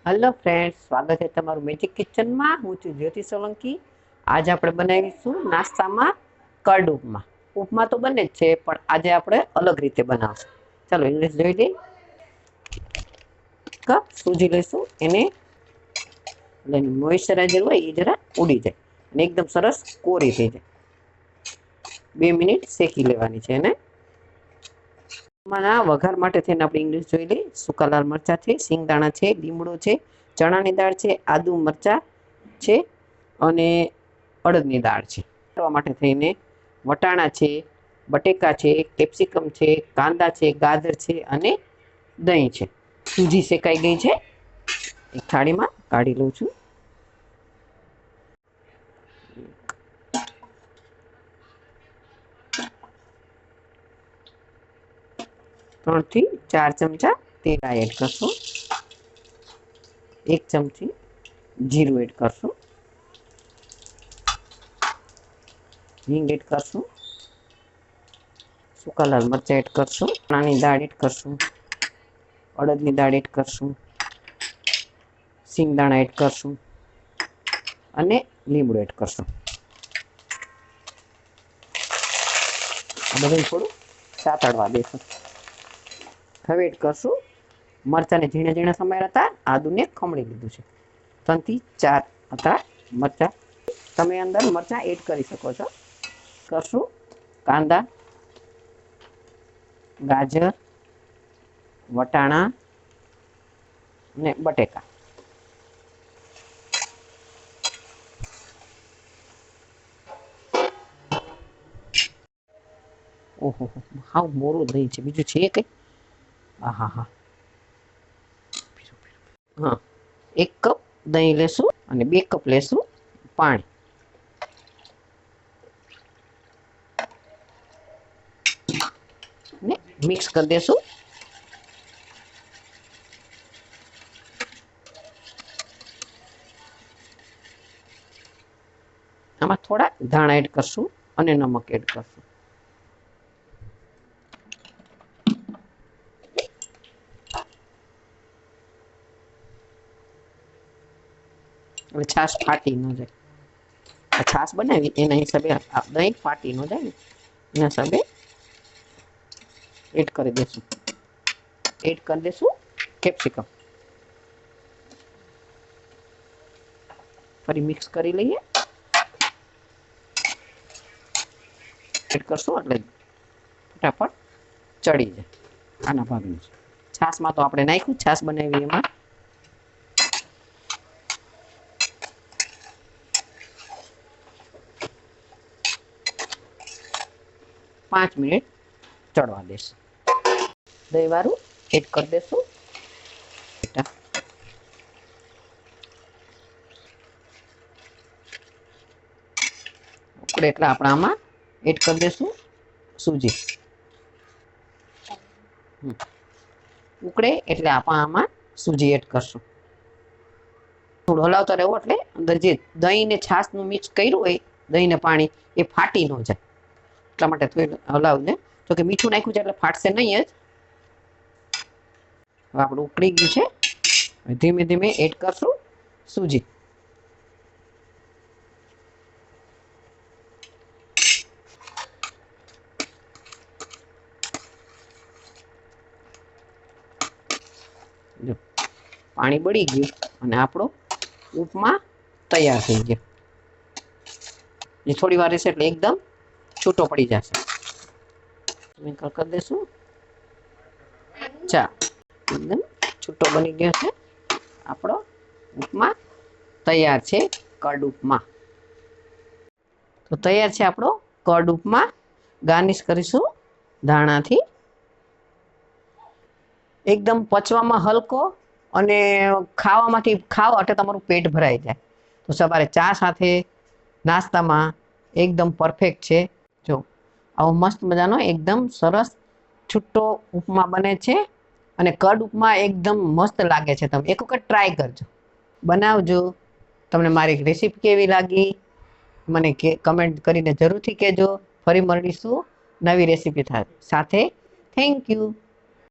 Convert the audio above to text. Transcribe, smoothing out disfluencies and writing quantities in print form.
Hello friends, સ્વાગત છે તમારું મેજિક કિચનમાં. હું છું જ્યોતિ સોલંકી. આજે આપણે બનાવીશું નાસ્તામાં કર્ડ ઉપમા. ઉપમા તો બને જ છે, પણ આજે આપણે અલગ રીતે બનાવશું. ચાલો ઇંગ્લિશ જોઈ લઈએ. કપ સૂજી લઈશું, એને મોઇશ્ચરાઇઝર હોય એ જરા ઉડી જાય અને એકદમ સરસ કોરી થઈ જાય. 2 મિનિટ શેકી લેવાની છે એને. વઘાર માટે થઈને આપણે ઇંગ્લિશ જોઈ લઈએ. સૂકા લાલ મરચા છે, સિંગદાણા છે, લીમડો છે, ચણાની દાળ છે, આદુ મરચા છે અને અડદની દાળ છે. કરવા માટે થઈને વટાણા છે, બટેકા છે, કેપ્સિકમ છે, કાંદા છે, ગાજર છે અને દહીં છે. સૂજી શેકાઈ ગઈ છે, એક થાળીમાં કાઢી લઉં છું. ત્રણ થી 4 ચમચા તેલ એડ કરશું. 1 ચમચી જીરું એડ કરશું. હિંગ એડ કરશું. સૂકા લાલ મરચાં એડ કરશું. ચણાની દાળ એડ કરશું. અડદની દાળ એડ કરશું. સિંગદાણા એડ કરશું અને લીમડો એડ કરશું. આ બધું થોડું સાતળવા દેશું. હવે એડ કરશું મરચાંને ઝીણા ઝીણા સમારેલા હતા, આદુને ખમણી લીધું છે. 3 થી 4 હતા મરચાં. તમે અંદર મરચાં એડ કરી શકો છો. કરશું કાંદા, ગાજર, વટાણા ને બટેકા. ઓહો, હાવ મોરું દહીં છે. બીજું છે કંઈ? હા, 1 કપ દહીં લેશું અને 2 કપ લેશું પાણી. ને મિક્સ કરી દેશું. આમાં થોડા ધાણા એડ કરશું અને નમક એડ કરશું. હવે છાશ ફાટી ન જાય. છાશ બનાવી એના હિસાબે દહીં ફાટી ન જાય ને એના હિસાબે એડ કરી દઈશું. એડ કરી દઈશું કેપ્સિકમ. ફરી મિક્સ કરી લઈએ. એડ કરશું એટલે ફટાફટ ચડી જાય. આના ભાગનું છે. છાશમાં તો આપણે નાખ્યું, છાશ બનાવી એમાં. પાંચ મિનિટ ચડવા દેશું. દહીં વાળું એડ કરી દેશું. ઉકળે એટલે આપણે આમાં એડ કરી દેશું સૂજી. ઉકળે એટલે આપણે આમાં સૂજી એડ કરશું. થોડું હલાવતા રહેવું એટલે અંદર જે દહીં ને છાશનું મિક્સ કર્યું હોય, દહીં ને પાણી, એ ફાટી ન જાય. એટલા માટે થોડું હલાવને. તો કે મીઠું નાખ્યું છે એટલે ફાટશે નહીં જ. હવે આપણું ઉકળી ગયું છે. ધીમે ધીમે એડ કરશું સૂજી. જો પાણી બળી ગયું અને આપણો ઉપમા તૈયાર થઈ ગયો. એ થોડી વાર રહેશે એટલે એકદમ છૂટો પડી જશે. કરી દઈશું. ચા એકદમ છૂટો બની ગયો છે. આપણો ઉપમા તૈયાર છે. કર્ડ ઉપમા તો તૈયાર છે. આપણો કર્ડ ઉપમા ગાર્નિશ કરીશું ધાણાથી. એકદમ પચવામાં હલકો અને ખાવામાંથી ખાવ એટલે તમારું પેટ ભરાઈ જાય. તો સવારે ચા સાથે નાસ્તામાં એકદમ પરફેક્ટ છે. જો આવો મસ્ત મજાનો એકદમ સરસ છૂટો ઉપમા બને છે અને કર્ડ ઉપમા એકદમ મસ્ત લાગે છે. તમે એક વખત ટ્રાય કરજો, બનાવજો. તમને મારી રેસીપી કેવી લાગી મને કમેન્ટ કરીને જરૂરથી કહેજો. ફરી મળીશું નવી રેસીપી સાથે. Thank you.